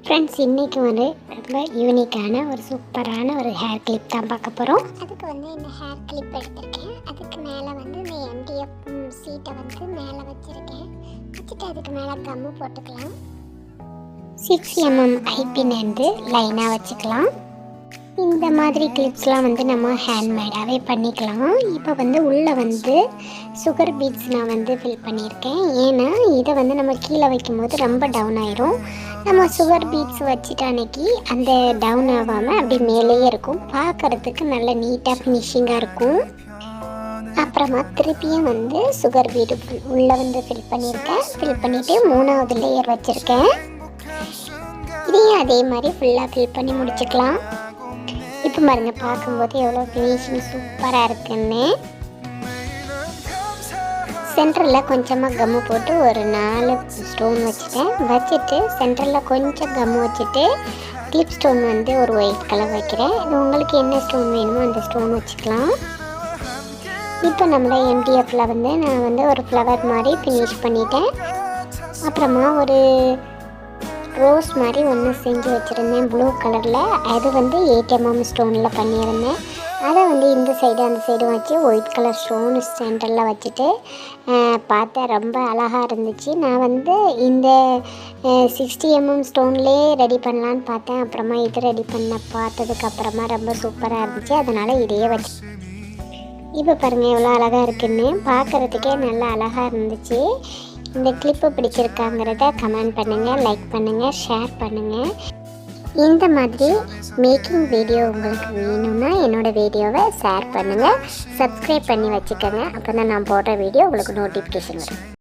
Friends, இன்றைக்கி ரொம்ப யூனிக்கான ஒரு சூப்பரான ஒரு ஹேர் கிளிப் தான் பார்க்க போகிறோம். அதுக்கு இந்த ஹேர் கிளிப் எடுத்திருக்கேன். அதுக்கு மேலே இந்த எம்டிஎஃப் சீட்டை மேலே வச்சுருக்கேன். வச்சுட்டு அதுக்கு மேலே கம்மு போட்டுக்கலாம். 6 mm ஐபின் லைனாக வச்சுக்கலாம். இந்த மாதிரி கிளிப்ஸ்லாம் நம்ம ஹேண்ட்மேடாகவே பண்ணிக்கலாம். இப்போ உள்ளே சுகர் பீட்ஸ் நான் ஃபில் பண்ணியிருக்கேன். ஏன்னா இதை நம்ம கீழே வைக்கும்போது ரொம்ப டவுன் ஆயிரும். நம்ம சுகர் பீட்ஸ் வச்சுட்டு அன்னைக்கு அந்த டவுன் ஆகாமல் அப்படி மேலேயே இருக்கும். பார்க்குறதுக்கு நல்ல நீட்டாக ஃபினிஷிங்காக இருக்கும். அப்புறமா திருப்பியும் சுகர் பீடு உள்ளே ஃபில் பண்ணியிருக்கேன். ஃபில் பண்ணிவிட்டு 3வது லேயர் வச்சுருக்கேன். இதையும் அதே மாதிரி ஃபுல்லாக ஃபில் பண்ணி முடிச்சுக்கலாம். இப்போ பாருங்க, பார்க்கும்போது எவ்வளோ ஃபினிஷிங் சூப்பராக இருக்குன்னு. சென்டரில் கொஞ்சமாக கம்மு போட்டு ஒரு 4 ஸ்டோன் வச்சுட்டு சென்டரில் கொஞ்சம் கம்மு வச்சுட்டு கிளிப் ஸ்டோன் ஒரு ஒயிட் கலர் வைக்கிறேன். இது உங்களுக்கு என்ன ஸ்டோன் வேணுமோ அந்த ஸ்டோன் வச்சுக்கலாம். இப்போ நம்மளோட எம்டிஎஃப்பில் நான் ஒரு ஃப்ளவர் மாதிரி ஃபினிஷ் பண்ணிட்டேன். அப்புறமா ஒரு ரோஸ் மாதிரி ஒன்று செஞ்சு வச்சுருந்தேன் ப்ளூ கலரில். அது 8 mm ஸ்டோனில் பண்ணியிருந்தேன். அதை இந்த சைடு அந்த சைடு வச்சு ஒயிட் கலர் ஸ்டோன் சென்டரில் வச்சுட்டு பார்த்தேன். ரொம்ப அழகாக இருந்துச்சு. நான் இந்த 60 mm ஸ்டோன்லேயே ரெடி பண்ணலான்னு பார்த்தேன். அப்புறமா இது ரெடி பார்த்ததுக்கப்புறமா ரொம்ப சூப்பராக இருந்துச்சு. அதனால் இதையே வச்சு இப்போ பாருங்கள் எவ்வளோ அழகாக இருக்குன்னு. பார்க்குறதுக்கே நல்லா அழகாக இருந்துச்சு. இந்த கிளிப்பு பிடிச்சிருக்காங்கிறத கமெண்ட் பண்ணுங்கள், லைக் பண்ணுங்கள், ஷேர் பண்ணுங்கள். இந்த மாதிரி மேக்கிங் வீடியோ உங்களுக்கு வேணும்னா என்னோடய வீடியோவை ஷேர் பண்ணுங்கள், சப்ஸ்கிரைப் பண்ணி வச்சுக்கோங்க. அப்போ தான் நான் போடுற வீடியோ உங்களுக்கு நோட்டிஃபிகேஷன் வரும்.